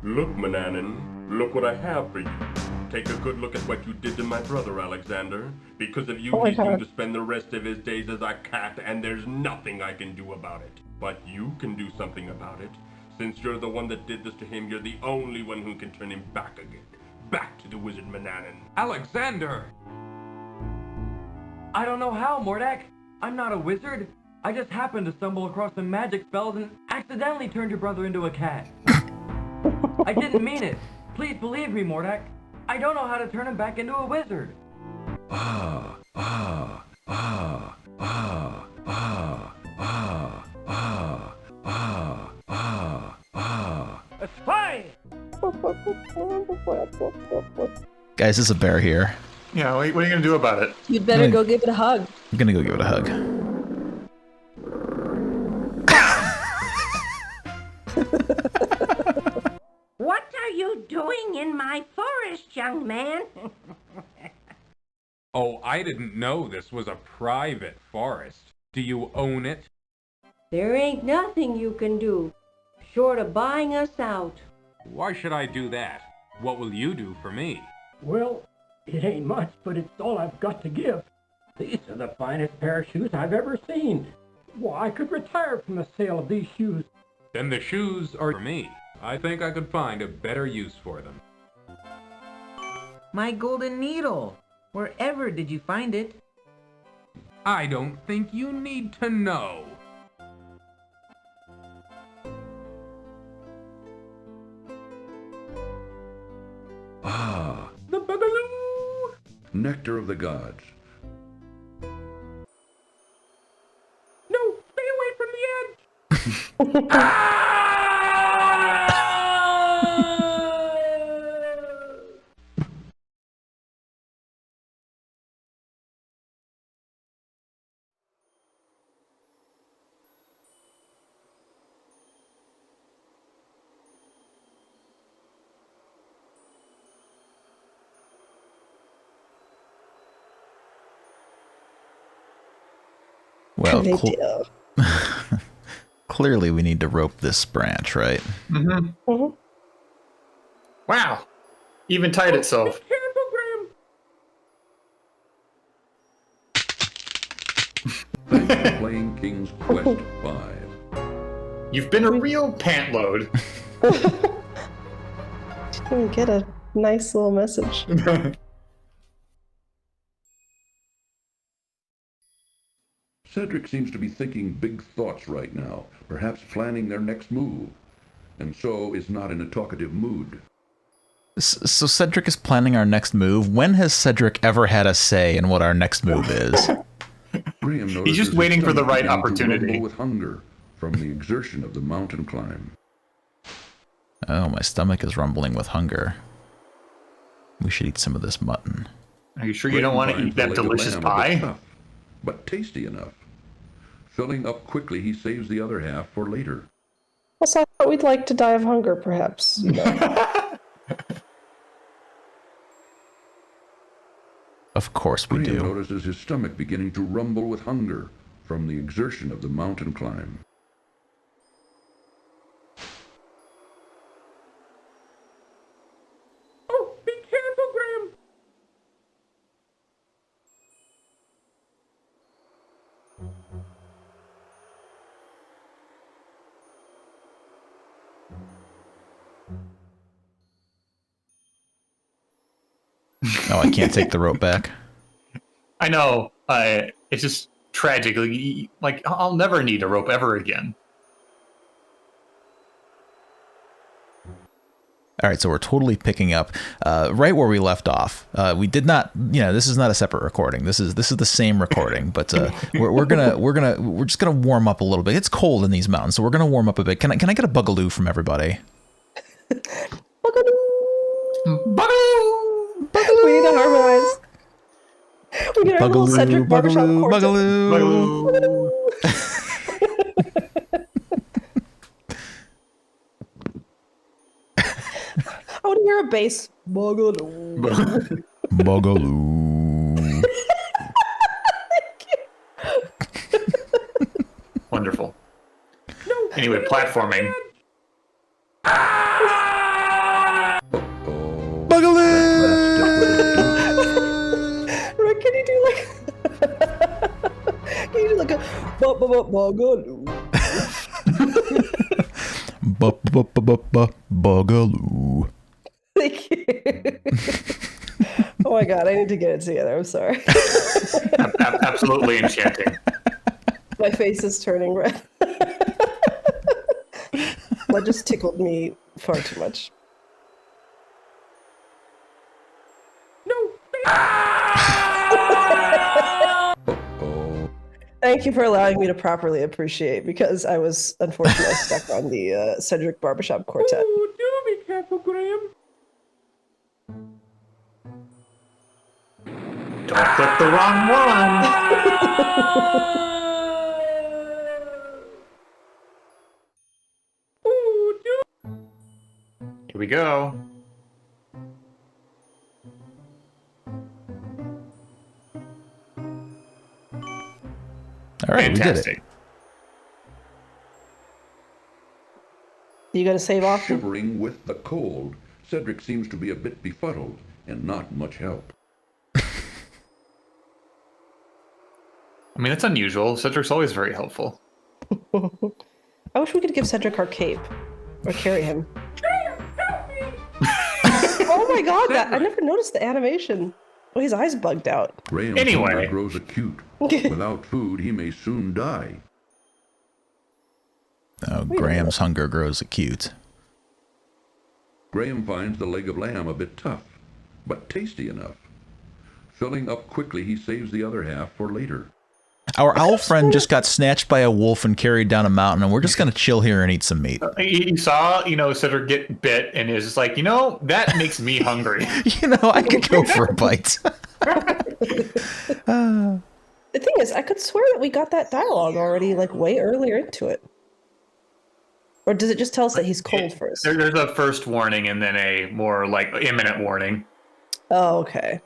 Look, Mananan, look what I have for you. Take a good look at what you did to my brother, Alexander. Because of you, he's going to spend the rest of his days as a cat, and there's nothing I can do about it. But you can do something about it. Since you're the one that did this to him, you're the only one who can turn him back again. Back to the wizard Mananan. Alexander! I don't know how, Mordack. I'm not a wizard. I just happened to stumble across some magic spells and accidentally turned your brother into a cat. I didn't mean it. Please believe me, Mordack. I don't know how to turn him back into a wizard. A spy! Guys, there's a bear here. Yeah, what are you gonna do about it? You'd better go give it a hug. I'm gonna go give it a hug. What are you doing in my forest, young man? Oh, I didn't know this was a private forest. Do you own it? There ain't nothing you can do, short of buying us out. Why should I do that? What will you do for me? Well, it ain't much, but it's all I've got to give. These are the finest pair of shoes I've ever seen. Why, I could retire from the sale of these shoes. Then the shoes are for me. I think I could find a better use for them. My golden needle. Wherever did you find it? I don't think you need to know. Ah, The Boogaloo! nectar of the gods. No, stay away from the edge! Well, clearly we need to rope this branch, right? Mm-hmm. Wow. Even tied itself. Thanks for playing King's Quest 5. You've been a real pant load. You get a nice little message. Cedric seems to be thinking big thoughts right now, perhaps planning their next move, and so is not in a talkative mood. So Cedric is planning our next move. When has Cedric ever had a say in what our next move is? He's just waiting for the right opportunity. With hunger from the exertion of the mountain climb. Oh, my stomach is rumbling with hunger. We should eat some of this mutton. Are you sure you don't want to eat that delicious pie? Tough, but tasty enough. Filling up quickly, he saves the other half for later. Also, I thought we'd like to die of hunger, perhaps. You know. Of course we Graham do. notices his stomach beginning to rumble with hunger from the exertion of the mountain climb. Oh, be careful, Graham! Oh, I can't take the rope back. I know. It's just tragic. Like, I'll never need a rope ever again. All right, so we're totally picking up right where we left off. We did not, this is not a separate recording. This is the same recording, but we're just gonna warm up a little bit. It's cold in these mountains, so we're gonna warm up a bit. Can I get a bugaloo from everybody? Bugaloo! Bugaloo! We need to harmonize. We get our little Cedric barbershop quartet. Bugaloo! I want to hear a bass. Bugaloo. Bugaloo. Wonderful. Anyway, platforming. Bugaloo. Thank you. Oh my god, I need to get it together. I'm sorry. Absolutely enchanting. My face is turning red. That just tickled me far too much. Thank you for allowing me to properly appreciate, because I was unfortunately stuck on the Cedric Barbershop Quartet. Oh, do be careful, Graham. Don't click the wrong one. Here we go. All right, Fantastic. we did it. You gotta save off? Shivering with the cold, Cedric seems to be a bit befuddled and not much help. I mean, that's unusual. Cedric's always very helpful. I wish we could give Cedric our cape. Or carry him. Oh my god, I never noticed the animation. Oh, his eyes bugged out. Graham's hunger grows acute. Without food, he may soon die. Oh, Graham's hunger grows acute. Graham finds the leg of lamb a bit tough, but tasty enough. Filling up quickly, he saves the other half for later. Our owl friend just got snatched by a wolf and carried down a mountain, and we're just going to chill here and eat some meat. You saw, Cedric get bit, and is just like, that makes me hungry. I could go for a bite. The thing is, I could swear that we got that dialogue already, like, way earlier into it. Or does it just tell us that he's cold first? There's a first warning and then a more, imminent warning. Oh, okay.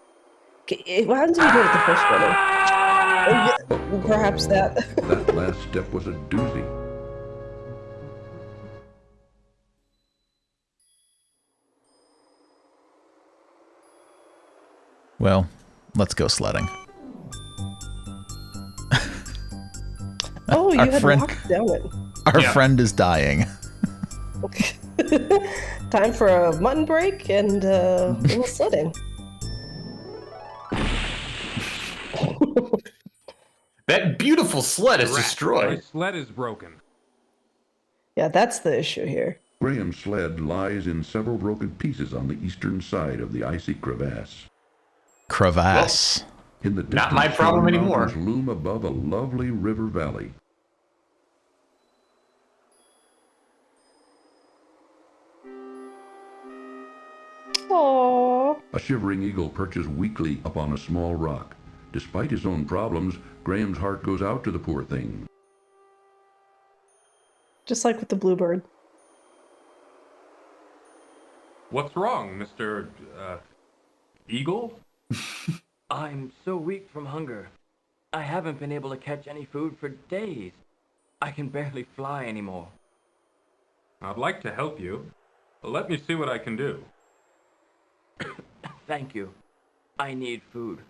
What happens if you do it at the first warning? Perhaps that. That last step was a doozy. Well, let's go sledding. Oh, you had friend, walked down it. Our friend is dying. Time for a mutton break and a little sledding. That beautiful sled is destroyed. My sled is broken. Yeah, that's the issue here. Graham's sled lies in several broken pieces on the eastern side of the icy crevasse. Crevasse. Well, in the distance, not my problem anymore. Mountains loom above a lovely river valley. Aww. A shivering eagle perches weakly upon a small rock. Despite his own problems, Graham's heart goes out to the poor thing. Just like with the bluebird. What's wrong, Mr. Eagle? I'm so weak from hunger. I haven't been able to catch any food for days. I can barely fly anymore. I'd like to help you. Let me see what I can do. Thank you. I need food.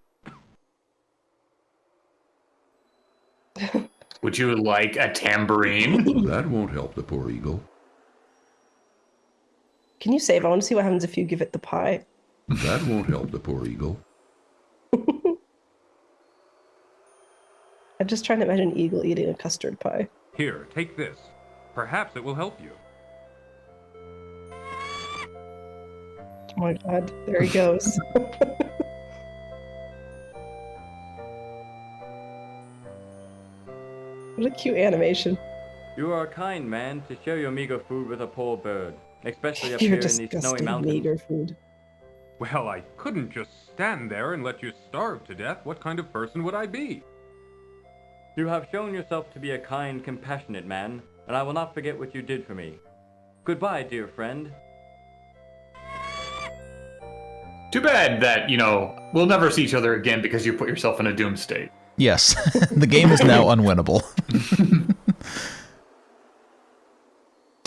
Would you like a tambourine? That won't help the poor eagle. Can you save? I want to see what happens if you give it the pie. That won't help the poor eagle. I'm just trying to imagine an eagle eating a custard pie. Here, take this. Perhaps it will help you. Oh my god, there he goes. What a cute animation. You are a kind man to share your meager food with a poor bird, especially up You're here in these snowy mountains. meager food. Well, I couldn't just stand there and let you starve to death. What kind of person would I be? You have shown yourself to be a kind, compassionate man, and I will not forget what you did for me. Goodbye, dear friend. Too bad that, we'll never see each other again because you put yourself in a doom state. Yes, the game is now unwinnable.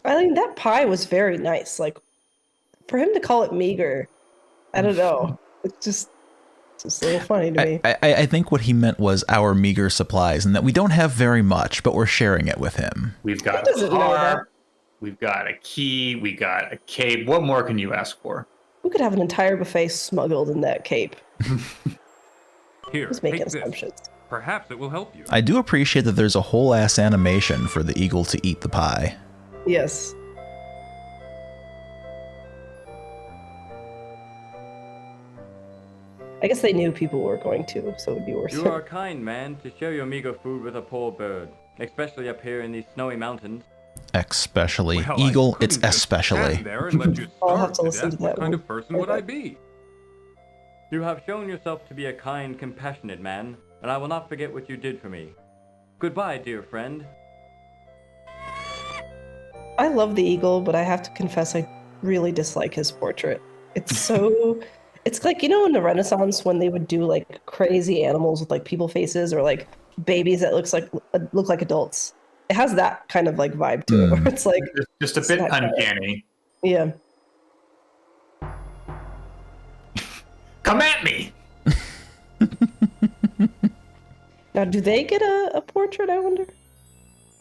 I mean, that pie was very nice. Like, for him to call it meager, I don't know. It's just It's a little funny to me. I think what he meant was our meager supplies, and that we don't have very much, but we're sharing it with him. We've got a car, we've got a key, we got a cape. What more can you ask for? We could have an entire buffet smuggled in that cape. Here, Who's making take assumptions? this. Perhaps it will help you. I do appreciate that there's a whole ass animation for the eagle to eat the pie. Yes. I guess they knew people were going to, so it would be worth You it. are a kind man to share your meager food with a poor bird, especially up here in these snowy mountains. Especially. Well, Eagle, I it's couldn't just especially. stand there and let you I'll have starve to to listen death. to What that kind one. of person would I be? You have shown yourself to be a kind, compassionate man, and I will not forget what you did for me. Goodbye, dear friend. I love the eagle, but I have to confess I really dislike his portrait. It's so... It's like, you know, in the Renaissance when they would do like crazy animals with like people faces or like babies that look like adults. It has that kind of like vibe to it. Where it's like Just a bit uncanny. Yeah. Come at me! Now, do they get a portrait, I wonder?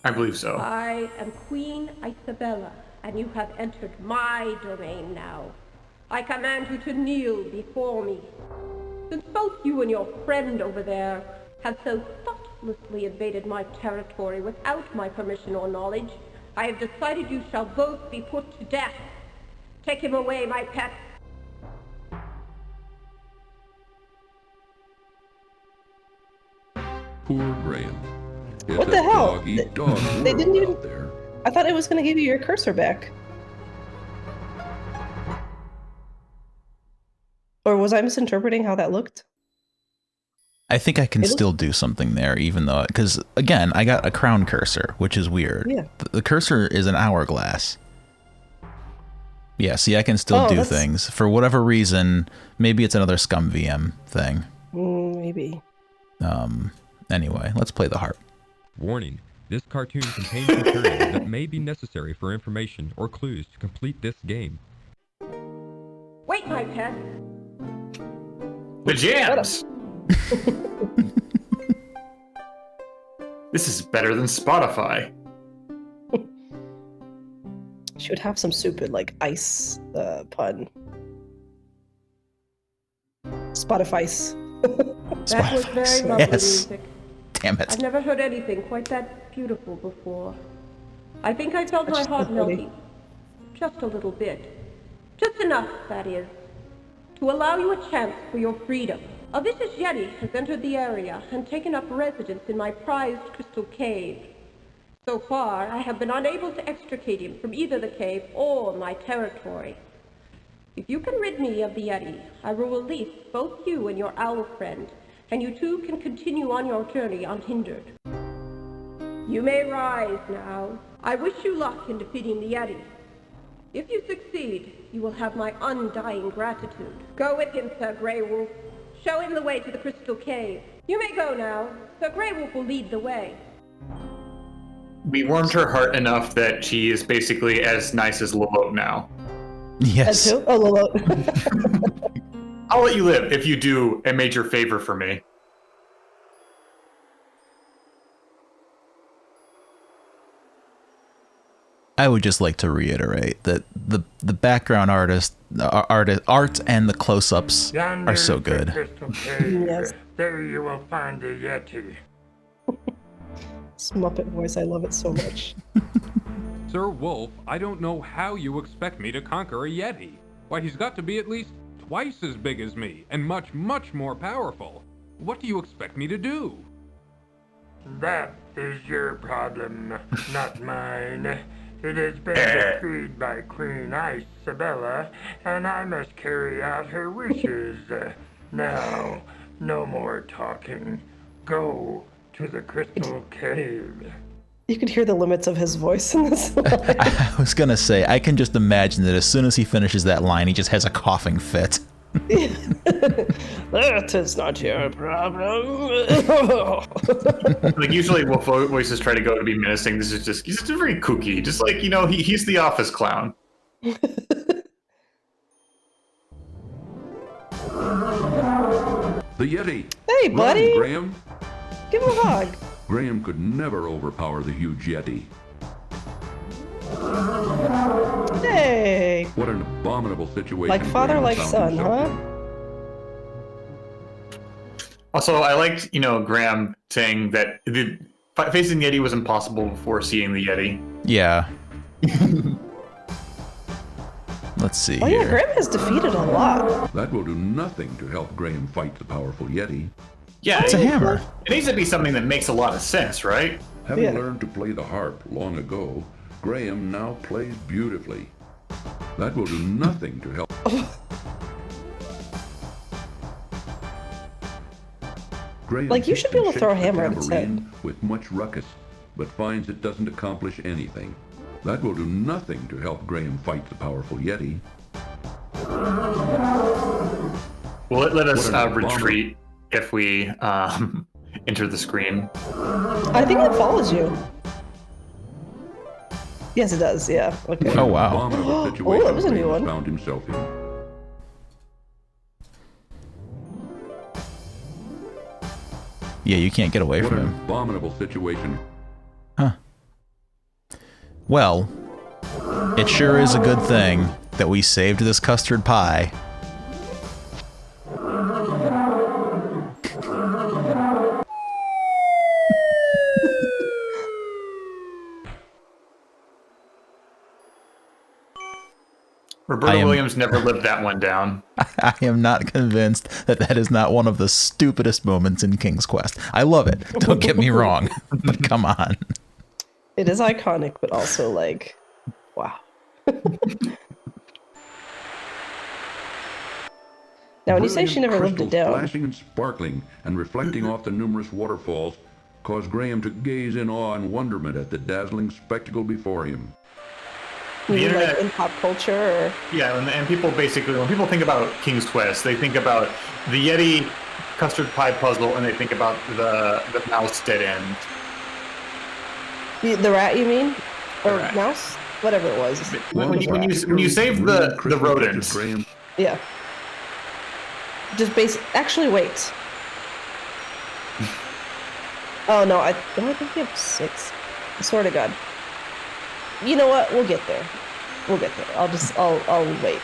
I believe so. I am Queen Isabella, and you have entered my domain now. I command you to kneel before me. Since both you and your friend over there have so thoughtlessly invaded my territory without my permission or knowledge, I have decided you shall both be put to death. Take him away, my pet. Poor Graham. What the hell? Dog They didn't even... out there. I thought it was going to give you your cursor back. Or was I misinterpreting how that looked? I think I can still do something there, even though, because again, I got a crown cursor, which is weird. Yeah. The cursor is an hourglass. Yeah, see, I can still do things. For whatever reason, maybe it's another Scum VM thing. Maybe. Anyway, let's play the harp. Warning. This cartoon contains material that may be necessary for information or clues to complete this game. Wait, my pet. The jams! This is better than Spotify. She would have some stupid, like, ice pun. Spotify. That was very lovely Yes. music. Damn it. I've never heard anything quite that beautiful before. I think I felt my heart melting. Just a little bit. Just enough, that is, to allow you a chance for your freedom. A vicious yeti has entered the area and taken up residence in my prized crystal cave. So far, I have been unable to extricate him from either the cave or my territory. If you can rid me of the yeti, I will release both you and your owl friend, and you two can continue on your journey unhindered. You may rise now. I wish you luck in defeating the yeti. If you succeed, you will have my undying gratitude. Go with him, Sir Grey Wolf. Show him the way to the crystal cave. You may go now. Sir Grey Wolf will lead the way. We warmed her heart enough that she is basically as nice as Lolo now. Yes. As who? Oh, Lolo. I'll let you live if you do a major favor for me. I would just like to reiterate that the background art and the close-ups are so good. Yes. There you will find the Yeti. This Muppet voice, I love it so much. Sir Wolf, I don't know how you expect me to conquer a Yeti. Why, he's got to be at least twice as big as me, and much, much more powerful. What do you expect me to do? That is your problem, not mine. It has been decreed by Queen Isabella, and I must carry out her wishes. Now, no more talking. Go to the crystal cave. You could hear the limits of his voice in this line. I was gonna say, I can just imagine that as soon as he finishes that line, he just has a coughing fit. That is not your problem. Like usually Wolf voices try to go to be menacing. This is just, he's just very kooky. Just like, you know, he's the office clown. The Yeti! Hey, buddy! Run, Graham! Give him a hug. Graham could never overpower the huge Yeti. Hey! What an abominable situation. Like father, Graham like found son, himself huh? Also, I liked, Graham saying that facing the Yeti was impossible before seeing the Yeti. Yeah. Let's see Oh here. yeah, Graham has defeated a lot. That will do nothing to help Graham fight the powerful Yeti. Yeah, It's a hammer. It needs to be something that makes a lot of sense, right? Having learned to play the harp long ago, Graham now plays beautifully. That will do nothing to help. Graham Like, you should be able to throw a shakes the hammer at its head. tambourine with much ruckus, but finds it doesn't accomplish anything. That will do nothing to help Graham fight the powerful Yeti. Well, let us retreat if we enter the screen. I think it follows you. Yes, it does. Yeah. Okay. Oh, wow. Abominable Oh, situation that was a new Graham one. found himself in. Yeah, you can't get away What from an him. abominable situation. Huh. Well, it sure is a good thing that we saved this custard pie. Roberta Williams never lived that one down. I am not convinced that that is not one of the stupidest moments in King's Quest. I love it. Don't get me wrong, but come on. It is iconic, but also like, wow. Now, when you say she never lived it Crystals down, flashing and sparkling and reflecting off the numerous waterfalls caused Graham to gaze in awe and wonderment at the dazzling spectacle before him. you mean, internet- like in pop culture, or Yeah, and people basically, when people think about King's Quest, they think about the Yeti custard pie puzzle, and they think about the mouse dead end. the rat, you mean, or rat. mouse, whatever it was. When you save the rodents, Graham, Yeah. Just Actually, wait. Oh no, I think you have 6. I swear to God. You know what? We'll get there. We'll get there. I'll wait.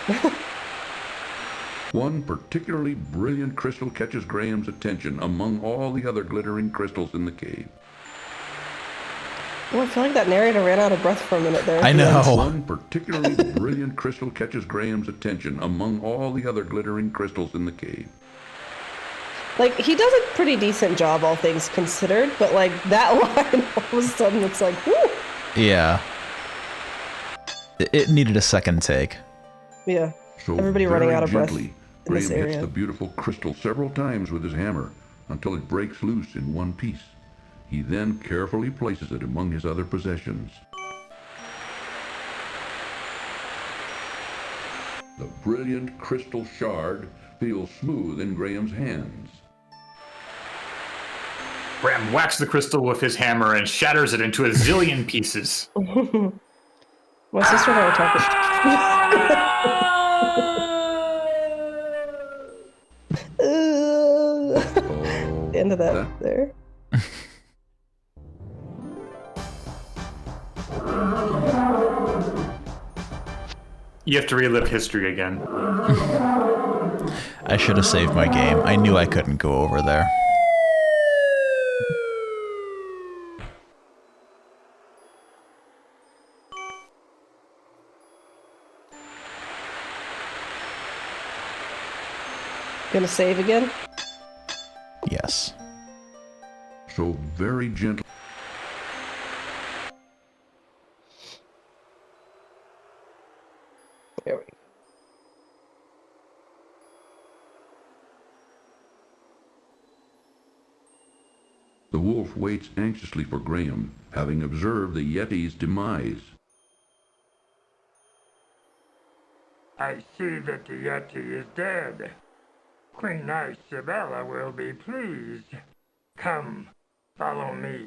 one particularly brilliant crystal catches Graham's attention among all the other glittering crystals in the cave. Well, I feel like that narrator ran out of breath for a minute there. I know. One particularly brilliant crystal catches Graham's attention among all the other glittering crystals in the cave. Like, he does a pretty decent job, all things considered, but like that line, all of a sudden, it's like, whoo! Yeah. It needed a second take. Yeah. So Everybody running very out of breath gently, in this Graham hits area. the beautiful crystal several times with his hammer until it breaks loose in one piece. He then carefully places it among his other possessions. The brilliant crystal shard feels smooth in Graham's hands. Graham whacks the crystal with his hammer and shatters it into a zillion pieces. My sister and I were talking. The end of that there. You have to relive history again. I should have saved my game. I knew I couldn't go over there. Gonna save again? Yes. So very gentle. There we go. The wolf waits anxiously for Graham, having observed the Yeti's demise. I see that the Yeti is dead. Queen Isabella will be pleased. Come, follow me.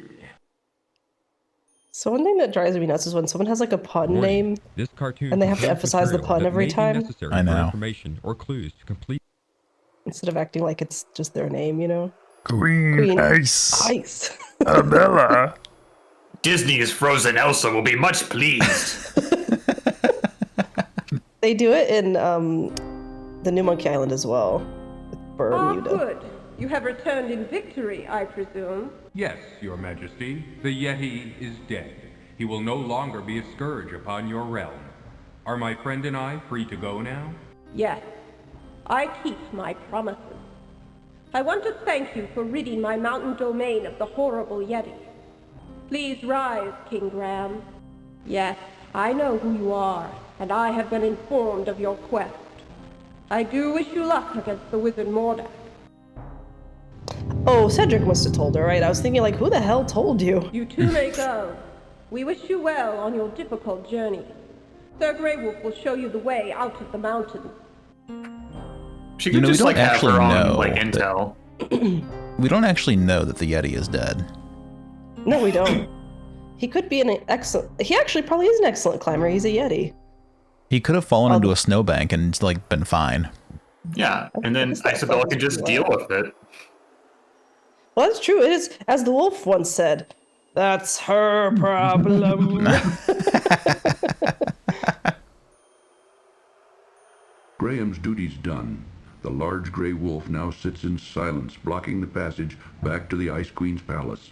So one thing that drives me nuts is when someone has like a pun Warning. name, This cartoon and they have to contains emphasize the material pun that every may be time. necessary I for know. information or clues to complete. Instead of acting like it's just their name, you know? Queen Ice. Ice. Bella. Disney's Frozen Elsa will be much pleased. They do it in the New Monkey Island as well. With Bermuda. Good. You have returned in victory, I presume. Yes, Your Majesty. The Yeti is dead. He will no longer be a scourge upon your realm. Are my friend and I free to go now? Yes. I keep my promises. I want to thank you for ridding my mountain domain of the horrible Yeti. Please rise, King Graham. Yes, I know who you are, and I have been informed of your quest. I do wish you luck against the wizard Mordack. Oh, Cedric must have told her, right? I was thinking, like, who the hell told you? You two may go. We wish you well on your difficult journey. Sir Grey Wolf will show you the way out of the mountains. She could just, like, have her own, like, intel. We don't actually know that the Yeti is dead. No, we don't. He could be an excellent... He actually probably is an excellent climber. He's a Yeti. He could have fallen into a snowbank and, like, been fine. Yeah, and then Isabella can just deal with it. Well, that's true. It is, as the wolf once said, that's her problem. Graham's duty's done. The large gray wolf now sits in silence, blocking the passage back to the Ice Queen's palace.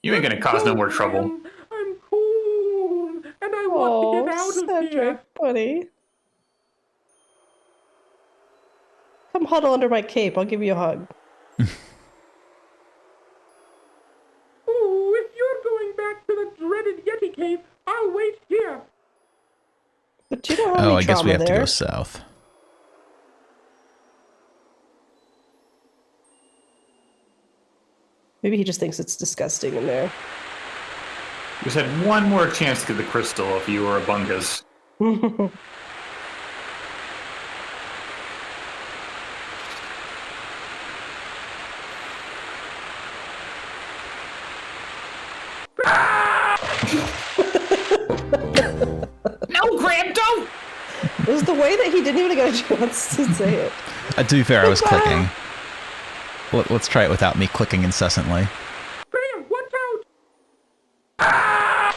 You ain't gonna cause no more trouble. I'm cold, and I want to get out of Cedric, here. buddy. Come huddle under my cape. I'll give you a hug. Ooh, if you're going back to the dreaded Yeti cave, I'll wait here. But you don't have Oh, any I guess we trauma have to there. go south. Maybe he just thinks it's disgusting in there. You just had one more chance to get the crystal if you were a bungus. No, Graham, don't! It was the way that he didn't even get a chance to say it. To be fair, I was clicking. Let's try it without me clicking incessantly. Graham, watch out!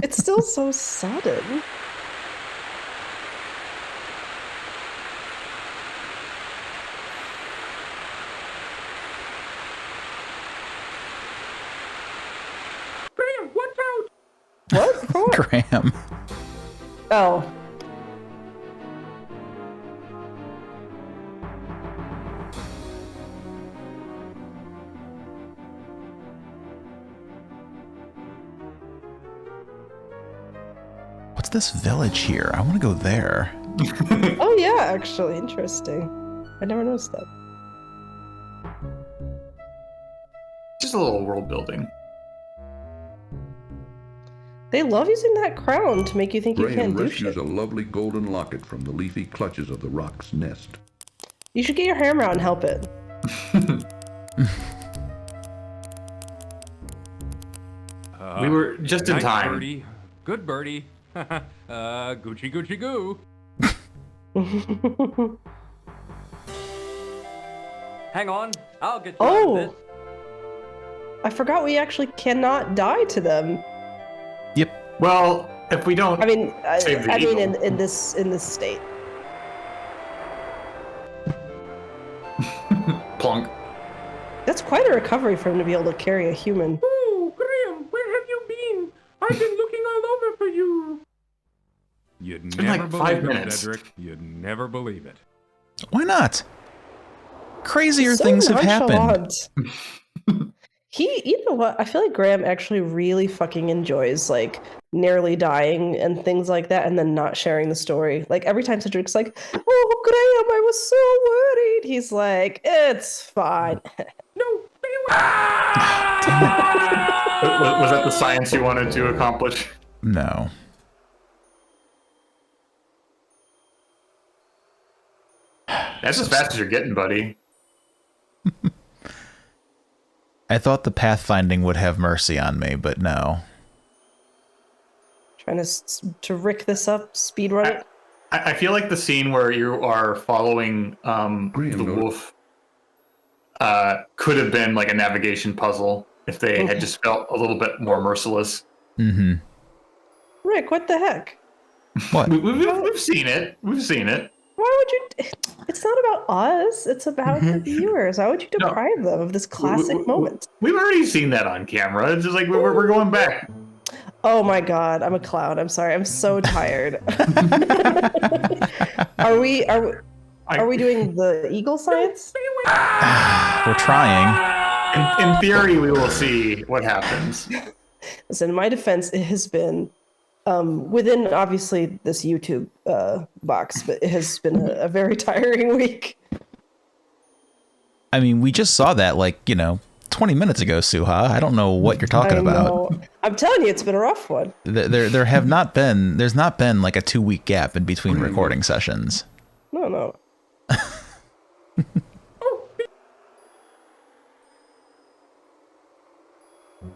It's still so sudden. Graham, watch out! What? Graham. Oh. What's this village here? I want to go there. Oh yeah, actually, interesting. I never noticed that. Just a little world building. They love using that crown to make you think you Graham can't do rescues shit. a lovely golden locket from the leafy clutches of the rock's nest. You should get your hammer out and help it. We were just in nice time. Birdie. Good birdie. Gucci Gucci Goo. Hang on, I'll get you out Oh! of this. I forgot we actually cannot die to them. Yep. Well, if we don't I mean, save the I mean, eagle. in this state. Plunk. That's quite a recovery for him to be able to carry a human. Oh, Graham, where have you been? I've been looking all over for you. You'd been never like believe 5 it, minutes. Cedric. You'd never believe it. Why not? Crazier So things have happened. nonchalant. You know what? I feel like Graham actually really fucking enjoys, like, nearly dying and things like that, and then not sharing the story. Like, every time Cedric's like, oh, Graham, I was so worried. He's like, it's fine. No, stay away! Was that the science you wanted to accomplish? No. That's as fast as you're getting, buddy. I thought the pathfinding would have mercy on me, but no. Trying to rick this up, speedrun it. I feel like the scene where you are following the wolf could have been like a navigation puzzle if they had just felt a little bit more merciless. Mm-hmm. Rick, what the heck? What? We've seen it. We've seen it. Why would you? It's not about us. It's about the viewers. Why would you deprive them of this classic moment? We've already seen that on camera. It's just like we're going back. Oh my god, I'm a clown. I'm sorry. I'm so tired. Are we doing the eagle science? We're trying. In theory, we will see what happens. Listen, in my defense, it has been within obviously this YouTube box, but it has been a very tiring week. I mean, we just saw that 20 minutes ago, Suha. I don't know what you're talking about. I'm telling you, it's been a rough one. There's not been like a 2-week gap in between recording sessions. No.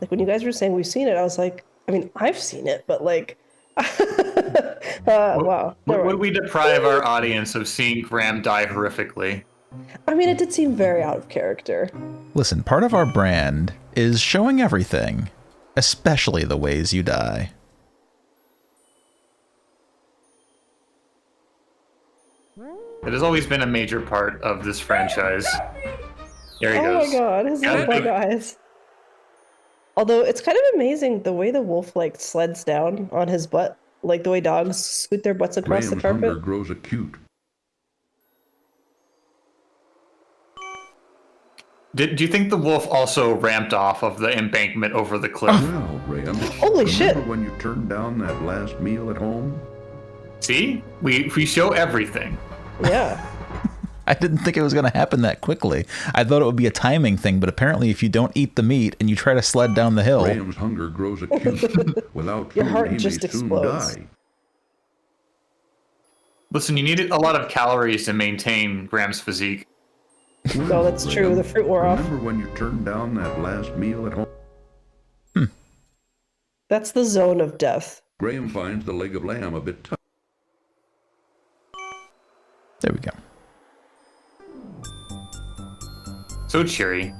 Like when you guys were saying we've seen it, I was like, I mean, I've seen it, but like, wow. Would we deprive our audience of seeing Graham die horrifically? I mean, it did seem very out of character. Listen, part of our brand is showing everything, especially the ways you die. It has always been a major part of this franchise. There he goes. Oh my god, his little bug eyes. Although it's kind of amazing the way the wolf sleds down on his butt, like the way dogs scoot their butts across the carpet. Hunger grows acute. Do you think the wolf also ramped off of the embankment over the cliff? Well, Graham, holy shit! When you turned down that last meal at home? See, we show everything. Yeah. I didn't think it was going to happen that quickly. I thought it would be a timing thing, but apparently if you don't eat the meat and you try to sled down the hill... Graham's hunger grows acute. Without food, your heart he just may soon explodes. die. Listen, you needed a lot of calories to maintain Graham's physique. No, that's true. The fruit wore off. Remember when you turned down that last meal at home? That's the zone of death. Graham finds the leg of lamb a bit tough. There we go. So cheery.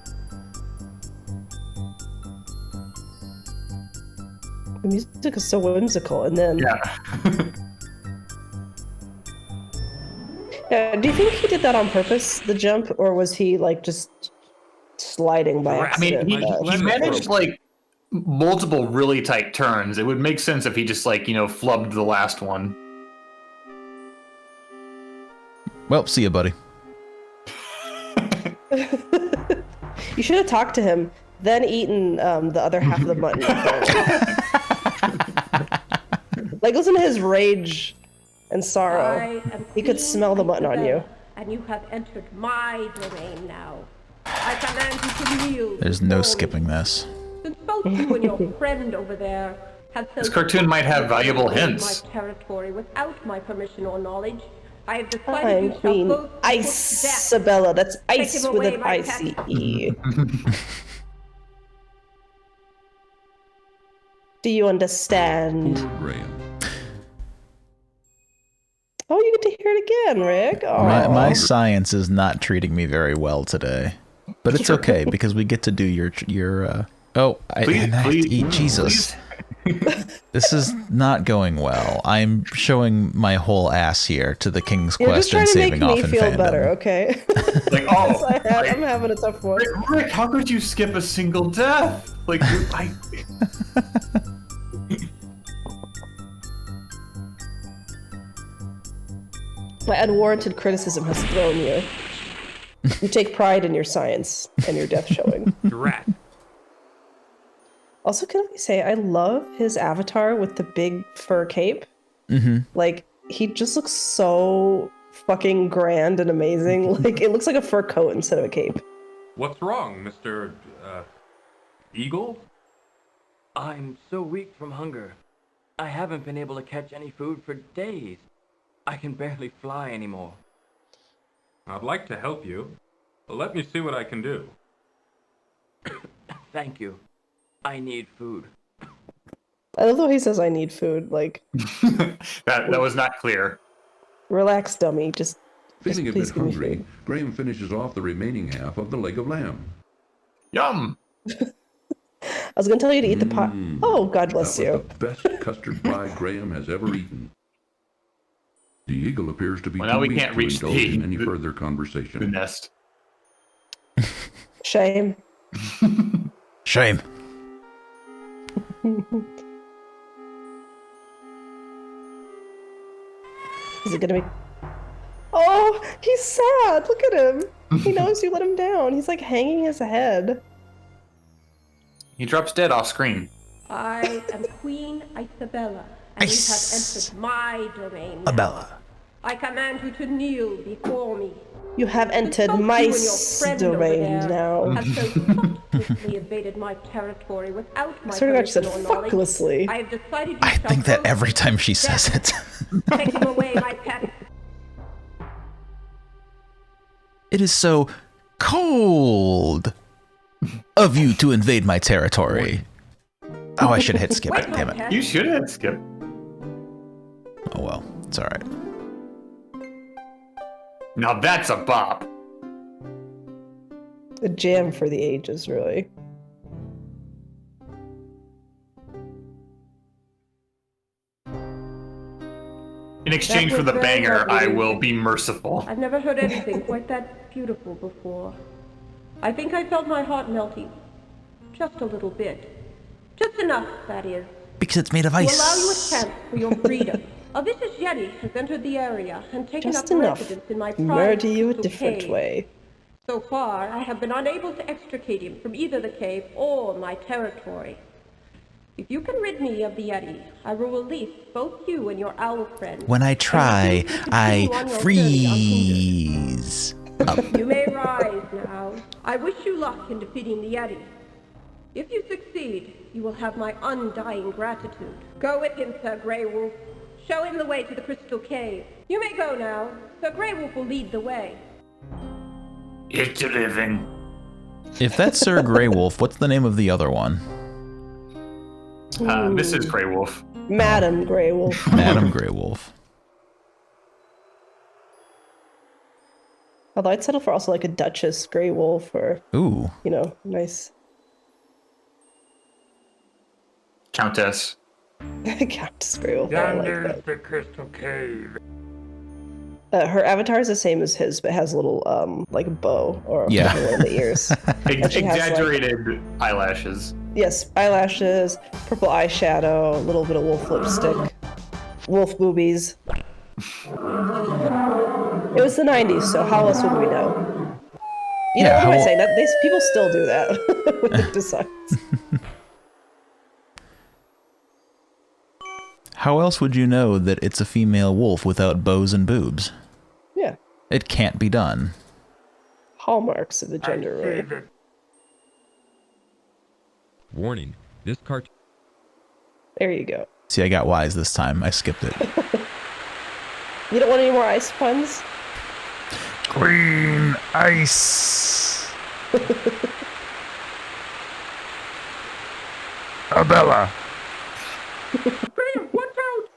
The music is so whimsical, and then... Yeah. Do you think he did that on purpose, the jump, or was he just sliding by accident? I mean, he managed multiple really tight turns. It would make sense if he just flubbed the last one. Well, see ya, buddy. You should have talked to him, then eaten the other half of the mutton. Listen to his rage and sorrow. He could smell the mutton on you. And you have entered my domain now. I command you to kneel. There's no skipping this. Since both you and your friend over there have this cartoon might have valuable hints. My territory without my permission or knowledge, I have decided you shall both Isabella. That's ice with an I-C-E. Do you understand? Poor Graham. Oh, you get to hear it again, Rick. Oh. My science is not treating me very well today, but it's okay because we get to do your. I have to eat. Jesus, this is not going well. I'm showing my whole ass here to the King's Quest and saving off in fandom. You're just trying to make me feel better, okay? I'm having a tough one. Rick, how could you skip a single death? My unwarranted criticism has thrown you. You take pride in your science and your death showing. Rat. Also, can I say, I love his avatar with the big fur cape. Mm-hmm. He just looks so fucking grand and amazing. It looks like a fur coat instead of a cape. What's wrong, Mr. Eagle? I'm so weak from hunger. I haven't been able to catch any food for days. I can barely fly anymore. I'd like to help you. Let me see what I can do. Thank you. I need food. I love the way he says I need food. That was not clear. Relax, dummy. Just Feeling a please bit give me hungry, food. Graham finishes off the remaining half of the leg of lamb. Yum! I was gonna tell you to eat the pot. Oh, God bless That you. was the best custard pie Graham has ever eaten. The eagle appears to be Well, now too we weak can't to reach indulge in the- any the- further conversation. The nest. Shame. Shame. Is it gonna be? Oh, he's sad. Look at him. He knows you let him down. He's like hanging his head. He drops dead off screen. I am Queen Isabella, and you have entered my domain. Abella. I command you to kneel before me. You have entered Both my you and your friend over domain there now. have so swiftly invaded my territory without my Sort of actually permission said or knowledge. fucklessly. I have decided you I shall think that go every time she says it. taking away my pet. It is so cold of you to invade my territory. Oh, I should have hit skip. Damn it. You should have skip. Oh well, it's all right. Now that's a bop. A jam for the ages, really. In exchange That for was the very banger, lovely. I will be merciful. I've never heard anything quite that beautiful before. I think I felt my heart melting. Just a little bit. Just enough, that is. Because it's made of To ice. allow you a chance for your freedom. A vicious yeti has entered the area and taken Just up enough. residence in my Murder private you a crystal different cave. way. So far, I have been unable to extricate him from either the cave or my territory. If you can rid me of the yeti, I will release both you and your owl friend. When I try, I on your freeze. You may rise now. I wish you luck in defeating the yeti. If you succeed, you will have my undying gratitude. Go with him, Sir Grey Wolf. Show him the way to the crystal cave. You may go now. Sir Grey Wolf will lead the way. It's a living. If that's Sir Grey Wolf, what's the name of the other one? This is Grey Wolf. Madam Grey Wolf. Madam Grey Wolf. Although I'd settle for also like a Duchess Grey Wolf or, Ooh. you know, nice. Countess. Countess Grey Wolf. I like Yonder's that. the crystal cave. Her avatar is the same as his, but has a little like a bow or Yeah. in the ears. And she has, like- Exaggerated eyelashes. Yes, eyelashes, purple eyeshadow, a little bit of wolf lipstick, wolf boobies. It was the 90s, so how else would we know? You know, Yeah, what am I how- saying? That these people still do that with their designs. How else would you know that it's a female wolf without bows and boobs? Yeah, It can't be done. hallmarks of the gender I see role. that Warning, this cartoon. There you go. See, I got wise this time. I skipped it. You don't want any more ice puns? Queen Ice. Abella. Graham, watch out!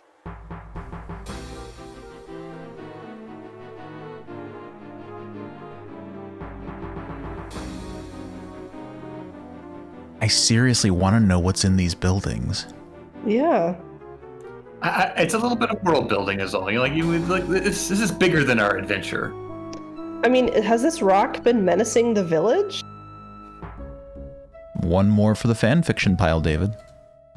I seriously want to know what's in these buildings. Yeah. It's a little bit of world building, is all. You would like this is bigger than our adventure. I mean, has this rock been menacing the village? One more for the fan fiction pile, David.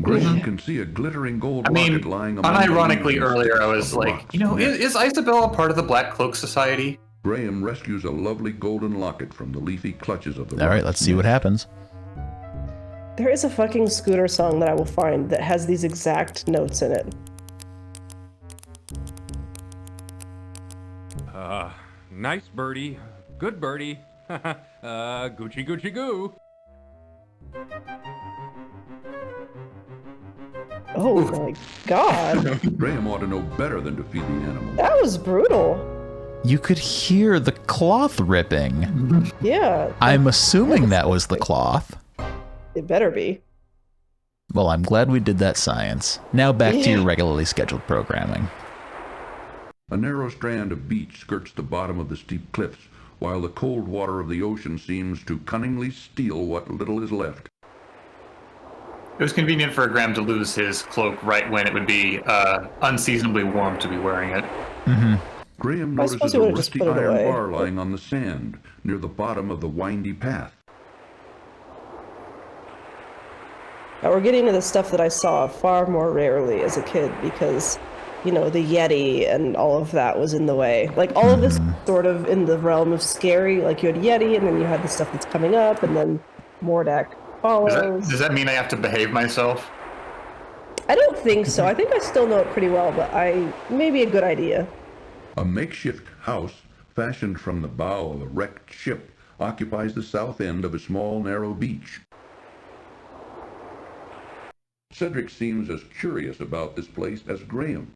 Graham can see a glittering gold I mean, rocket lying among the unironically leaves earlier I was of the like, rock's you know, nest. is Isabella part of the Black Cloak Society? Graham rescues a lovely golden locket from the leafy clutches of the All right, rock's let's see what nest. happens. There is a fucking Scooter song that I will find that has these exact notes in it. Nice birdie. Good birdie. Gucci Gucci Goo. Oh my god. Graham ought to know better than to feed the animal. That was brutal. You could hear the cloth ripping. Yeah. I'm assuming that was the cloth. It better be. Well, I'm glad we did that science. Now back to Yeah. your regularly scheduled programming. A narrow strand of beach skirts the bottom of the steep cliffs, while the cold water of the ocean seems to cunningly steal what little is left. It was convenient for Graham to lose his cloak right when it would be unseasonably warm to be wearing it. Mm-hmm. Graham notices a rusty iron bar lying on the sand near the bottom of the windy path. Now we're getting to the stuff that I saw far more rarely as a kid because, you know, the Yeti and all of that was in the way. Like, all of this sort of in the realm of scary. Like, you had Yeti, and then you had the stuff that's coming up, and then Mordack follows. Does that mean I have to behave myself? I don't think so. I think I still know it pretty well, but maybe a good idea. A makeshift house fashioned from the bow of a wrecked ship occupies the south end of a small, narrow beach. Cedric seems as curious about this place as Graham.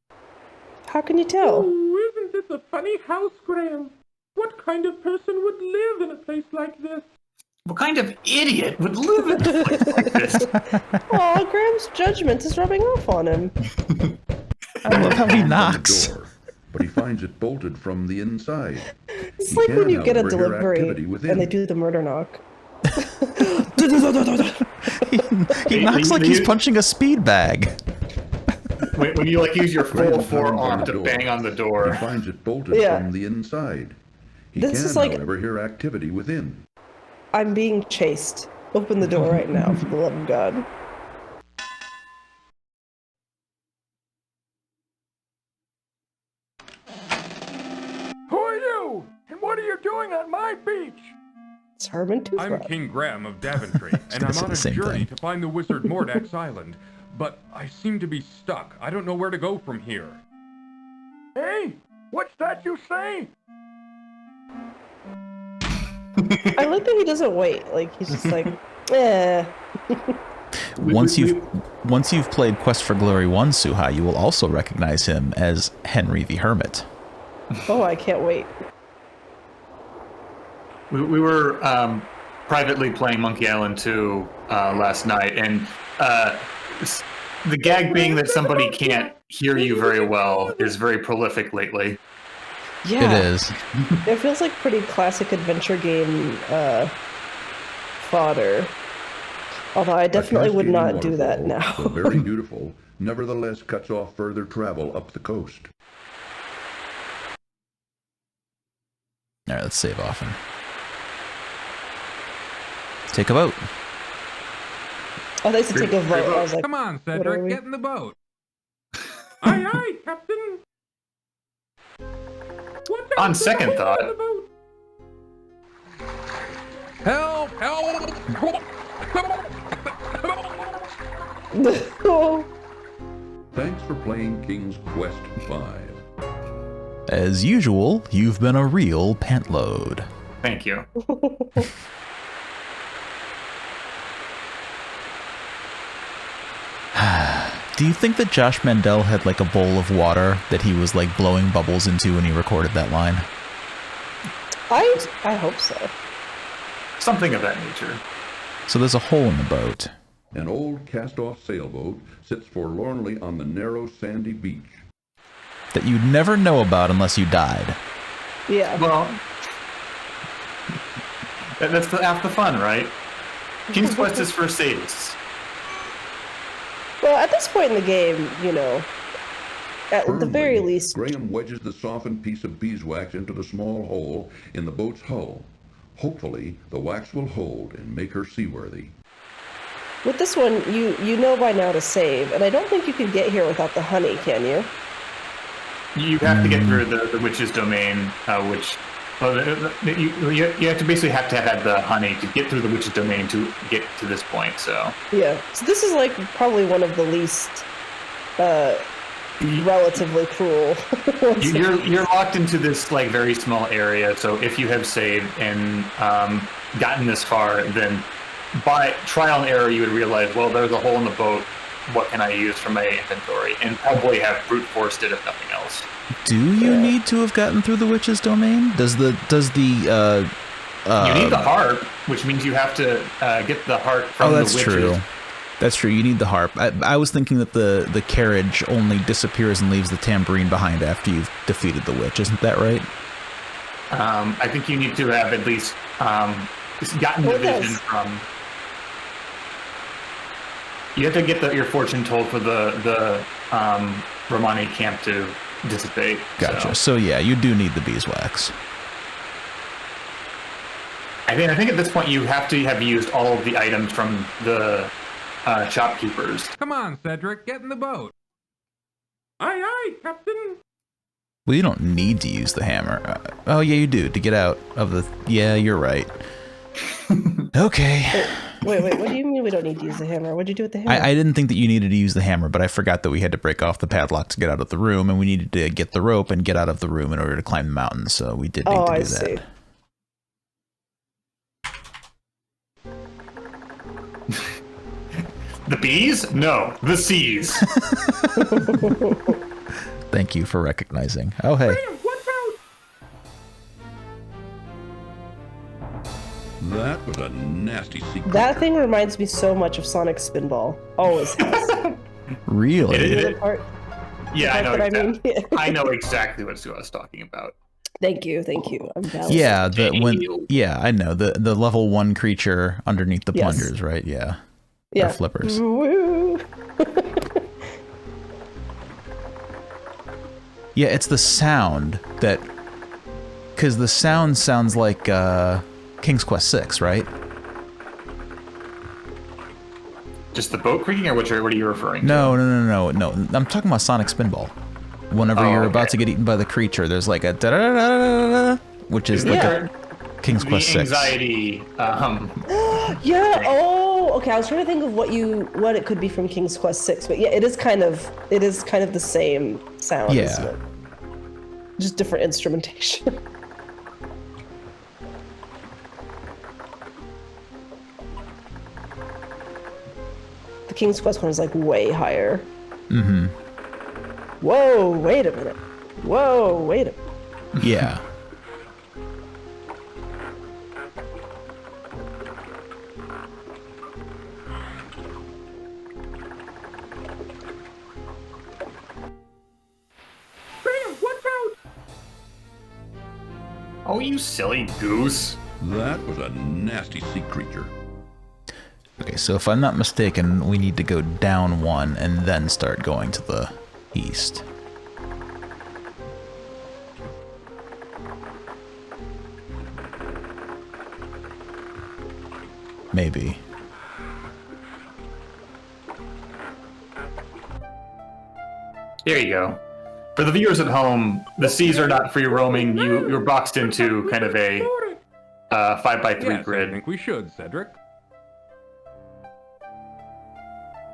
How can you tell? Oh, isn't this a funny house, Graham? What kind of person would live in a place like this? What kind of idiot would live in a place like this? Aw, Graham's judgment is rubbing off on him. I love how he knocks. Door, but he finds it bolted from the inside. It's like when you get a delivery and they do the murder knock. He knocks like he's punching a speed bag. When you use your full forearm to bang on the door. He finds it bolted from the inside. He can, however, hear activity within. I'm being chased. Open the door right now, for the love of God. Who are you? And what are you doing on my beach? It's Herman I'm King Graham of Daventry, and I'm on a journey to find the wizard Mordack's island. But I seem to be stuck. I don't know where to go from here. Hey, what's that you say? I like that he doesn't wait. Like, he's just like, eh. Once you've played Quest for Glory 1, Suha, you will also recognize him as Henry the Hermit. Oh, I can't wait. We were privately playing Monkey Island 2 last night, and the gag being that somebody can't hear you very well is very prolific lately. Yeah. It is. It feels like pretty classic adventure game fodder. Although I definitely would not do that now. Though very beautiful, nevertheless cuts off further travel up the coast. All right, let's save off and take a boat. Oh, they said take a vote. I was like, come on, Cedric, get in the boat. Aye, aye, Captain. On second thought. Help! Help! Thanks for playing King's Quest V. As usual, you've been a real pantload. Thank you. Do you think that Josh Mandel had like a bowl of water that he was like blowing bubbles into when he recorded that line? I hope so. Something of that nature. So there's a hole in the boat. An old cast-off sailboat sits forlornly on the narrow sandy beach. That you'd never know about unless you died. Yeah. Well, that's half the fun, right? King's Quest is for sadists. Well, at this point in the game, you know, at the very least... Graham wedges the softened piece of beeswax into the small hole in the boat's hull. Hopefully, the wax will hold and make her seaworthy. With this one, you know by now to save, and I don't think you can get here without the honey, can you? You have to get through the witch's domain, which... you have to basically have had the honey to get through the witch's domain to get to this point, so... Yeah, so this is like probably one of the least relatively cruel ones. You're locked into this like very small area, so if you have saved and gotten this far, then by trial and error you would realize, well, there's a hole in the boat, what can I use for my inventory? And probably have brute forced it if nothing else. Do you need to have gotten through the witch's domain? Does the you need the harp, which means you have to get the heart from the witches. True. That's true. You need the harp. I was thinking that the carriage only disappears and leaves the tambourine behind after you've defeated the witch. Isn't that right? I think you need to have at least gotten the vision from. You have to get your fortune told for the Romani camp to dissipate. Gotcha. So yeah, you do need the beeswax. I think at this point you have to have used all of the items from the shopkeepers. Come on, Cedric, get in the boat. Aye, aye, Captain. Well, you don't need to use the hammer. Oh yeah, you do to get out of the. Yeah, you're right. Okay. Wait, what do you mean we don't need to use the hammer? What'd you do with the hammer? I didn't think that you needed to use the hammer, but I forgot that we had to break off the padlock to get out of the room, and we needed to get the rope and get out of the room in order to climb the mountain, so we did need to do that. See. The bees? No, the seas. Thank you for recognizing. Oh, hey. That was a nasty secret. That thing reminds me so much of Sonic Spinball. Always has. Really? Yeah, I know exactly what I was talking about. Thank you. I'm balanced. Yeah, I know the level 1 creature underneath the plungers, right? Yeah. Yeah. Or flippers. Woo. Yeah, it's the sound that, because the sound sounds like King's Quest 6, right? Just the boat creaking, or what are you referring to? No. I'm talking about Sonic Spinball. Whenever you're about to get eaten by the creature, there's like a da-da-da-da-da-da, which is like a King's Quest 6. Anxiety. Yeah. Oh, okay. I was trying to think of what it could be from King's Quest 6, but yeah, it is kind of the same sound. Yeah. Isn't it? Just different instrumentation. The King's Quest one is like way higher. Mm-hmm. Whoa, wait a minute. Yeah. Oh, you silly goose. That was a nasty sea creature. Okay, so if I'm not mistaken, we need to go down 1 and then start going to the east. Maybe. There you go. For the viewers at home, the seas are not free roaming. You're boxed into kind of a 5x3 grid. I think we should, Cedric.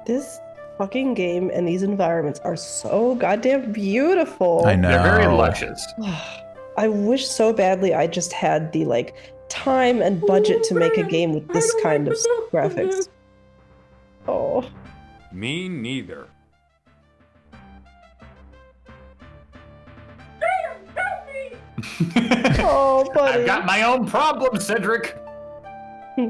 This fucking game and these environments are so goddamn beautiful. I know. They're very luscious. I wish so badly I just had the time and budget to make a game with this kind of graphics. Oh. Me neither. Oh, buddy. I've got my own problem, Cedric. Where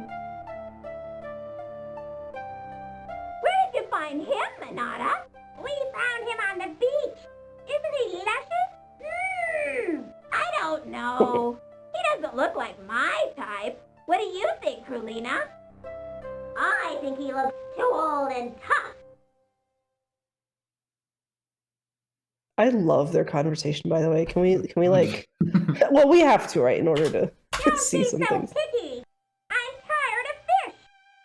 did you find him, Manada? We found him on the beach. Isn't he luscious? I don't know. He doesn't look like my type. What do you think, Krulina? I think he looks too old and tough. I love their conversation, by the way. Can we well, we have to, right, in order to see some things. Picky. I'm tired of fish.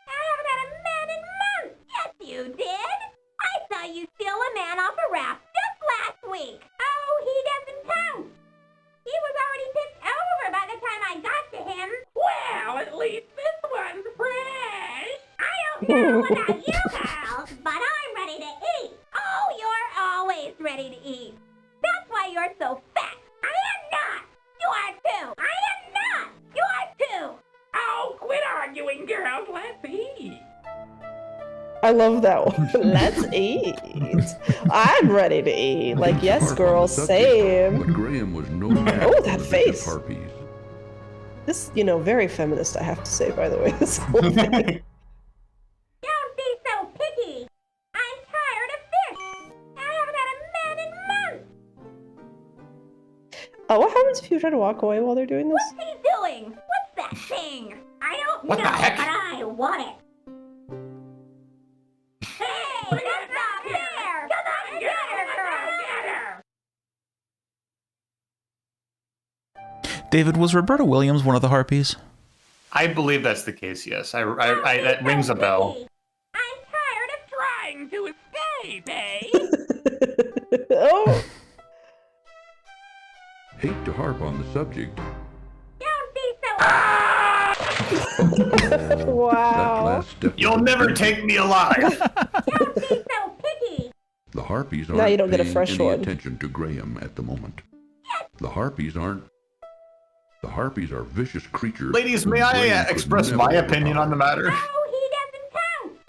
I haven't had a man in months. Yes, you did. I saw you steal a man off a raft just last week. Oh, he doesn't count. He was already tipped over by the time I got to him. Well, at least this one's fresh. I don't know about you girls, but I'm ready to eat. Oh, you're always ready to eat. That's why you're so fat. I am not. You are too. I am not. You are too. Oh, quit arguing, girls. Let's eat. I love that one. Let's eat. I'm ready to eat. Yes, girl, same. But Graham was no match Oh, for that the face. harpies. This, very feminist, I have to say, by the way. This whole thing. Don't be so picky. what happens if you try to walk away while they're doing this? What's he doing? What's that thing? I don't What the know, heck? but I want it. Hey, get up here! Come on, get her, girl! Get her! David, was Roberta Williams one of the harpies? I believe that's the case, yes. That rings a bell. I'm tired of trying to escape, eh? Oh, Hate to harp on the subject. Don't be so... That wow. last step. You'll never take me alive! Don't be so picky! The harpies Now you aren't don't get a paying fresh any one. attention to Graham at the moment. The harpies aren't. The harpies are vicious creatures. Ladies, whom may I Graham could express never my opinion on the overpower. matter? Oh, he doesn't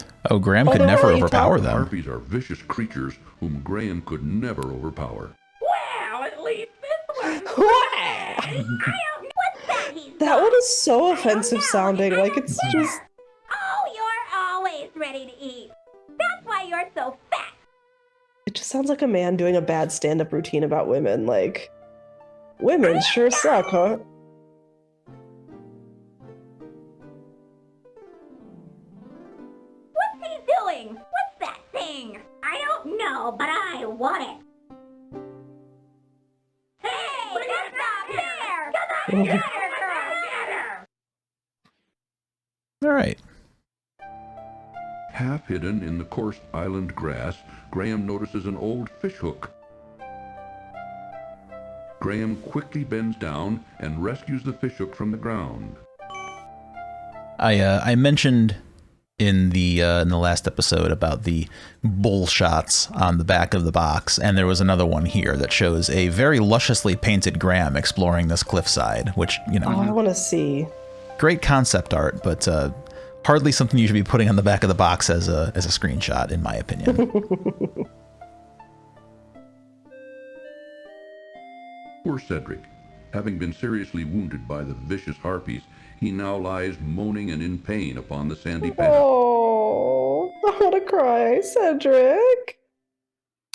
count! Oh, Graham could they're never really overpower The them. harpies are vicious creatures whom Graham could never overpower. Well, at least this one... Wow. What's that he's That one is so offensive sounding. Like, it's just. Oh, you're always ready to eat. That's why you're so fat. It just sounds like a man doing a bad stand up routine about women. Like, women sure suck, huh? What's he doing? What's that thing? I don't know, but I want it. Hey, get up here! Come on, get her, girl! Get her! All right. Half hidden in the coarse island grass, Graham notices an old fishhook. Graham quickly bends down and rescues the fishhook from the ground. I mentioned in the last episode about the bull shots on the back of the box, and there was another one here that shows a very lusciously painted Graham exploring this cliffside, which, you know, Oh, I want to see. great concept art, but hardly something you should be putting on the back of the box as a screenshot, in my opinion. Poor Cedric. Having been seriously wounded by the vicious harpies, he now lies moaning and in pain upon the sandy path. Oh, I want to cry. Cedric.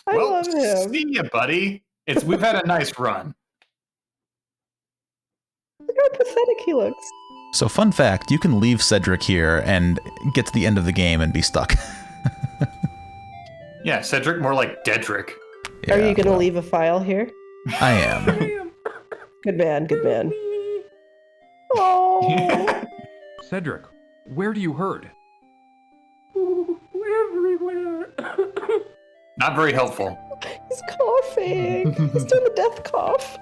I Well, love him. see ya, buddy. We've had a nice run. Look how pathetic he looks. So fun fact, you can leave Cedric here and get to the end of the game and be stuck. Yeah, Cedric, more like Dedrick. Yeah, Are you going to well, leave a file here? I am. Good man, good man. Oh, Cedric, where do you hurt? Everywhere. Not very helpful. he's coughing. He's doing the death cough.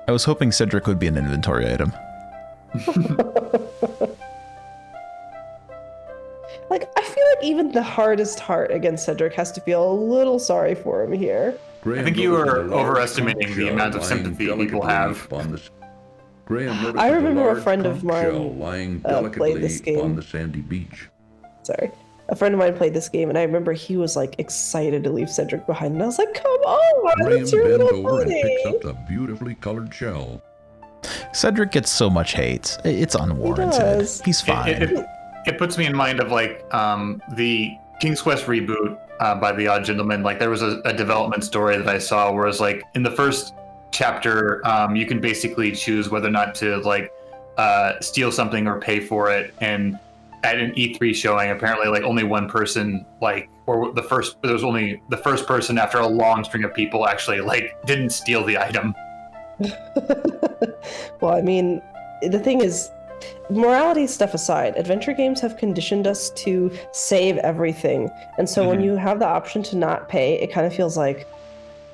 I was hoping Cedric would be an inventory item. Like, I feel like even the hardest heart against Cedric has to feel a little sorry for him here. Graham I think you notices are a large overestimating conch the shell amount of lying sympathy people delicately have. upon the Graham notices I remember a large friend of conch mine, shell lying played delicately this game. upon the sandy beach. Sorry. A friend of mine played this game, and I remember he was, like, excited to leave Cedric behind. And I was like, come on, Graham it's your bends little over and picks buddy. up the beautifully colored shell. Cedric gets so much hate. It's unwarranted. does. He's fine. It puts me in mind of like the King's Quest reboot by the Odd Gentleman. Like there was a development story that I saw where it's like in the first chapter, you can basically choose whether or not to like steal something or pay for it. And at an E3 showing, apparently like only one person there was only the first person after a long string of people actually like didn't steal the item. Well, I mean, the thing is, morality stuff aside, adventure games have conditioned us to save everything. And so when you have the option to not pay, it kind of feels like,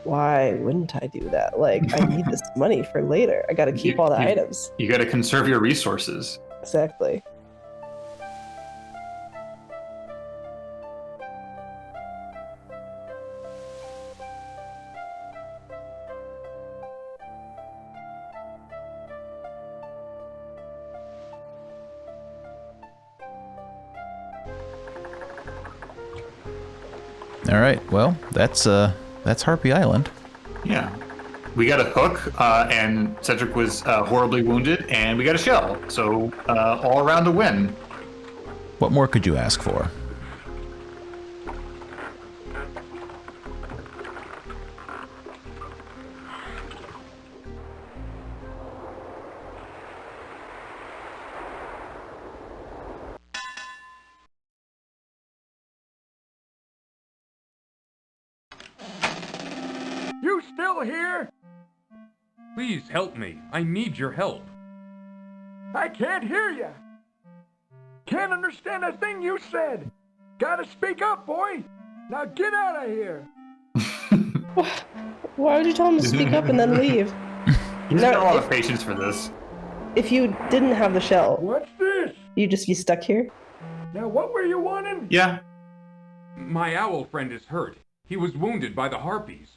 why wouldn't I do that? Like, I need this money for later. I got to keep all the items. You got to conserve your resources. Exactly. All right. Well, that's Harpy Island. Yeah. We got a hook, and Cedric was horribly wounded, and we got a shell. So all around a win. What more could you ask for? you still here? Please help me. I need your help. I can't hear you. Can't understand a thing you said. Gotta speak up, boy. Now get out of here. Why would you tell him to speak up and then leave? He's got a lot of patience for this. If you didn't have the shell, What's this? you'd just be stuck here? Now what were you wanting? Yeah. My owl friend is hurt. He was wounded by the harpies.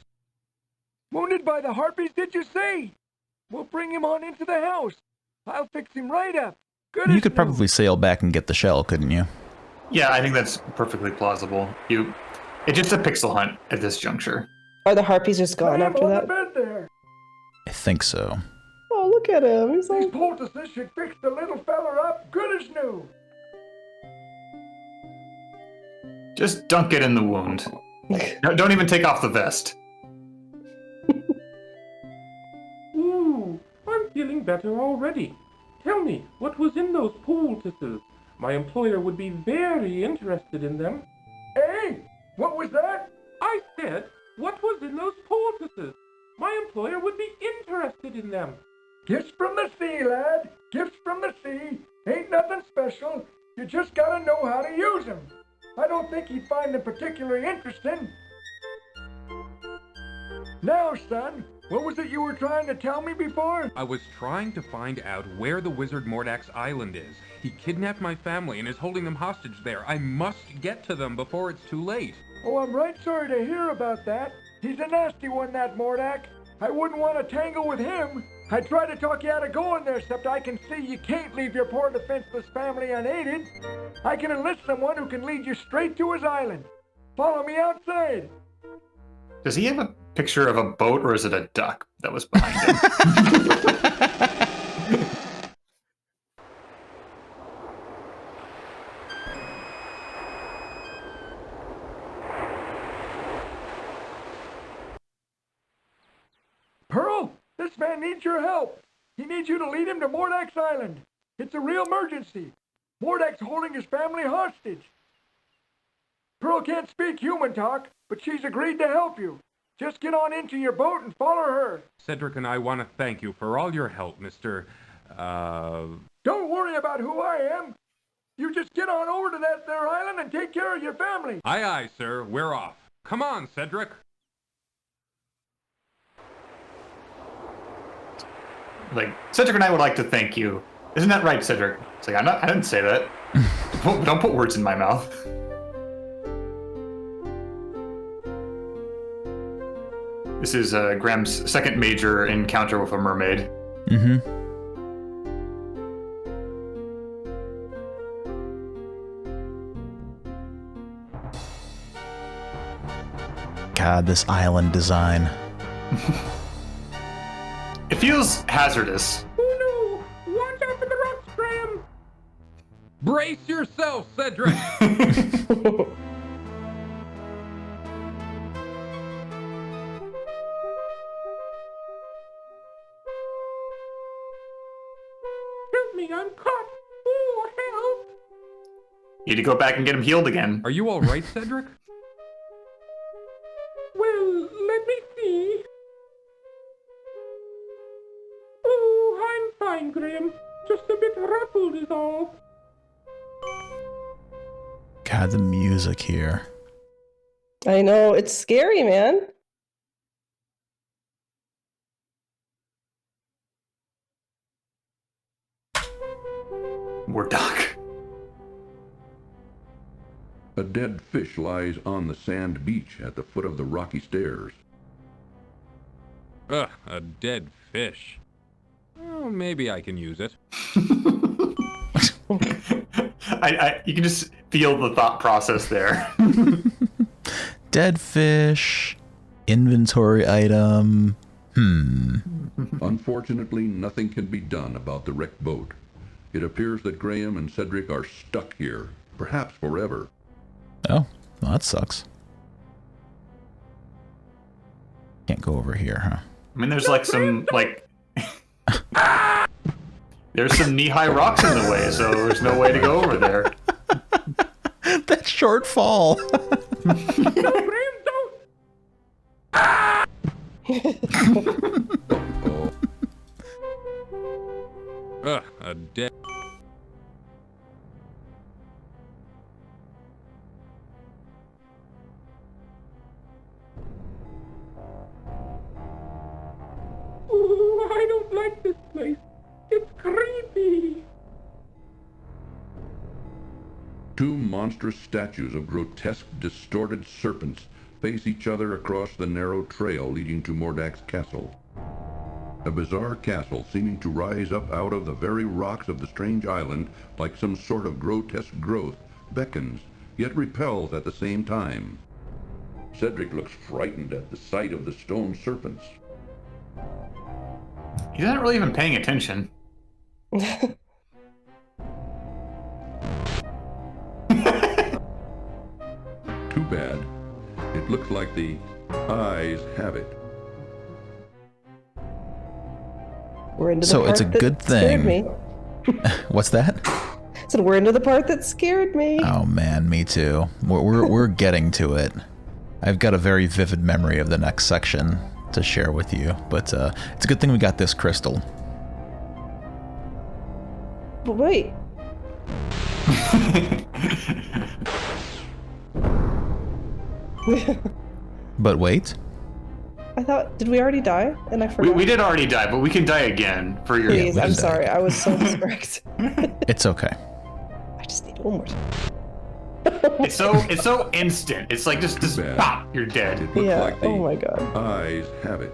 Wounded by the harpies, did you say? We'll bring him on into the house. I'll fix him right up. Good You as could new. probably sail back and get the shell, couldn't you? Yeah, I think that's perfectly plausible. It's just a pixel hunt at this juncture. Are the harpies just gone Lay him after on that? the bed there. I think so. Oh, look at him. He's These like, poultices should fix the little feller up good as new. Just dunk it in the wound. No, don't even take off the vest. Ooh, I'm feeling better already. Tell me, what was in those poultices? My employer would be very interested in them. Hey, what was that? I said, what was in those poultices? My employer would be interested in them. Gifts from the sea, lad. Gifts from the sea. Ain't nothing special. You just gotta know how to use them. I don't think he'd find them particularly interesting. Now, son, what was it you were trying to tell me before? I was trying to find out where the wizard Mordack's island is. He kidnapped my family and is holding them hostage there. I must get to them before it's too late. Oh, I'm right sorry to hear about that. He's a nasty one, that Mordack. I wouldn't want to tangle with him. I tried to talk you out of going there, except I can see you can't leave your poor defenseless family unaided. I can enlist someone who can lead you straight to his island. Follow me outside. Does he have a picture of a boat, or is it a duck that was behind him? Pearl, this man needs your help. He needs you to lead him to Mordack's island. It's a real emergency. Mordack's holding his family hostage. Pearl can't speak human talk, but she's agreed to help you. Just get on into your boat and follow her. Cedric and I want to thank you for all your help, Mr. Don't worry about who I am. You just get on over to that there island and take care of your family. Aye, aye, sir. We're off. Come on, Cedric. Like, Cedric and I would like to thank you. Isn't that right, Cedric? It's like, I didn't say that. Don't put words in my mouth. This is Graham's second major encounter with a mermaid. Mm-hmm. God, this island design. It feels hazardous. Oh no! Watch out for the rocks, Graham! Brace yourself, Cedric! Help me, I'm caught! Oh, help! You need to go back and get him healed again. Are you all right, Cedric? Well, let me see. Oh, I'm fine, Graham. Just a bit ruffled is all. God, the music here. I know, it's scary, man. Mordack. A dead fish lies on the sand beach at the foot of the rocky stairs. Ugh, a dead fish. Oh, maybe I can use it. You can just feel the thought process there. Dead fish. Inventory item. Unfortunately, nothing can be done about the wrecked boat. It appears that Graham and Cedric are stuck here, perhaps forever. Oh, well, that sucks. Can't go over here, huh? I mean, there's like some, like... There's some knee-high rocks in the way, so there's no way to go over there. That short fall. No, Graham, don't! Ugh, a dead. Oh, I don't like this place. It's creepy. Two monstrous statues of grotesque, distorted serpents face each other across the narrow trail leading to Mordack's castle. A bizarre castle seeming to rise up out of the very rocks of the strange island like some sort of grotesque growth beckons, yet repels at the same time. Cedric looks frightened at the sight of the stone serpents. He's not really even paying attention. Too bad. It looks like the eyes have it. We're into the So part it's a that good scared thing. me. What's that? So we're into the part that scared me. Oh man, me too. We're getting to it. I've got a very vivid memory of the next section to share with you, but it's a good thing we got this crystal. But wait. But wait. I thought, did we already die? And I forgot. We did already die, but we can die again for your. Please, I'm sorry. I was so distracted. It's okay. I just need one more time. It's so instant. It's like just pop, you're dead. It looks Yeah, like the oh my God. eyes have it.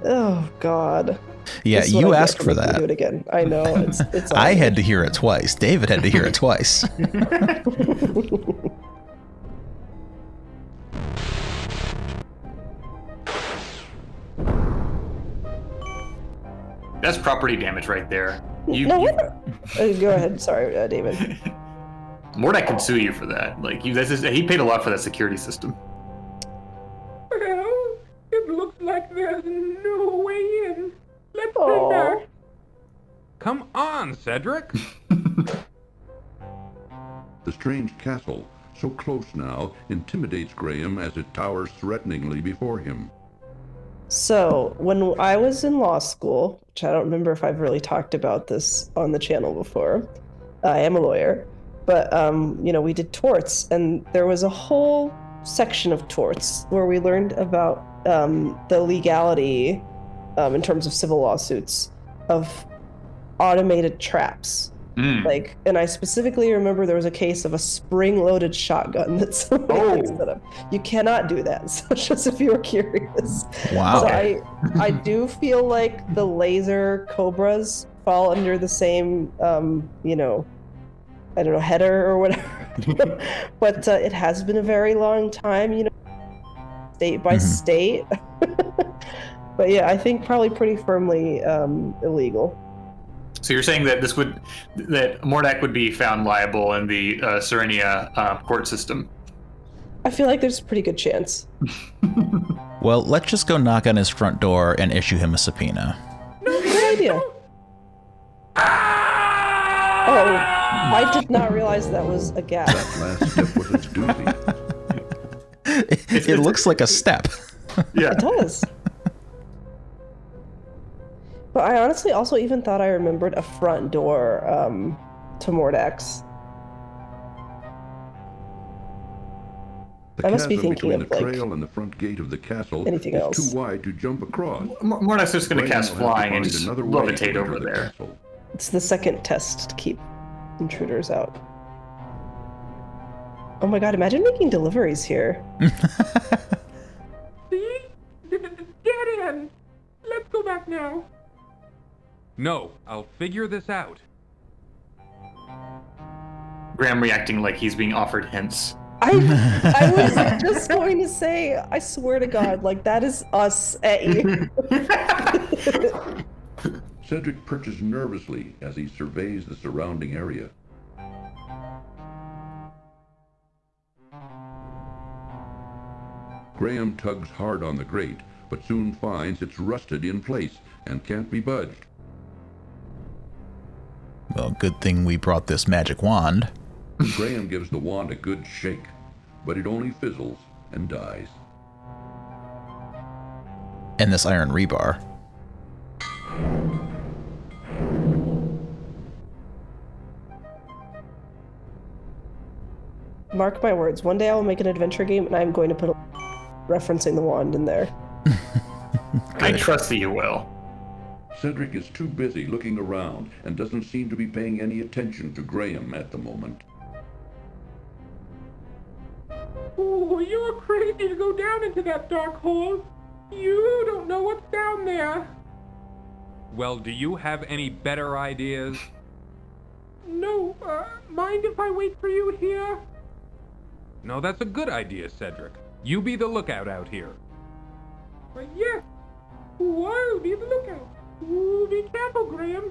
Oh God. Yeah, This is what you I get asked for making me that. Do it again. I know. It's I had to hear it twice. David had to hear it twice. That's property damage right there. Go ahead. Sorry, David. Mordack can sue you for that. Like he paid a lot for that security system. Well, it looks like there's no way in. Let's Aw. go there. Come on, Cedric. The strange castle, so close now, intimidates Graham as it towers threateningly before him. So, when I was in law school, which I don't remember if I've really talked about this on the channel before, I am a lawyer, but, we did torts, and there was a whole section of torts where we learned about the legality, in terms of civil lawsuits, of automated traps. And I specifically remember there was a case of a spring-loaded shotgun that somebody set up. You cannot do that. So just if you were curious. Wow. So I do feel like the laser cobras fall under the same, I don't know, header or whatever. But it has been a very long time, state by state. But yeah, I think probably pretty firmly illegal. So you're saying that that Mordack would be found liable in the Serenia court system? I feel like there's a pretty good chance. Well, let's just go knock on his front door and issue him a subpoena. Good idea. Oh, I did not realize that was a gap. That last step was a doozy. It looks like a step. Yeah. It does. But I honestly also even thought I remembered a front door to Mordack's. The I must be chasm thinking between of, the like, trail and the front gate of the castle anything is else. too wide to jump across. Mordack's just going to Graham cast will have to flying and find just another way to levitate enter over the there. castle. It's the second test to keep intruders out. Oh my god, imagine making deliveries here. See? Get in. Let's go back now. No, I'll figure this out. Graham reacting like he's being offered hints. I was just going to say, I swear to God, like that is us at you. Cedric perches nervously as he surveys the surrounding area. Graham tugs hard on the grate, but soon finds it's rusted in place and can't be budged. Well, good thing we brought this magic wand. Graham gives the wand a good shake, but it only fizzles and dies. and this iron rebar. Mark my words, one day I will make an adventure game and I'm going to put referencing the wand in there. I trust that you will. Cedric is too busy looking around and doesn't seem to be paying any attention to Graham at the moment. Oh, you're crazy to go down into that dark hole. You don't know what's down there. Well, do you have any better ideas? No, mind if I wait for you here? No, that's a good idea, Cedric. You be the lookout out here. Yeah. Whoa, be the lookout. Ooh, be careful, Graham.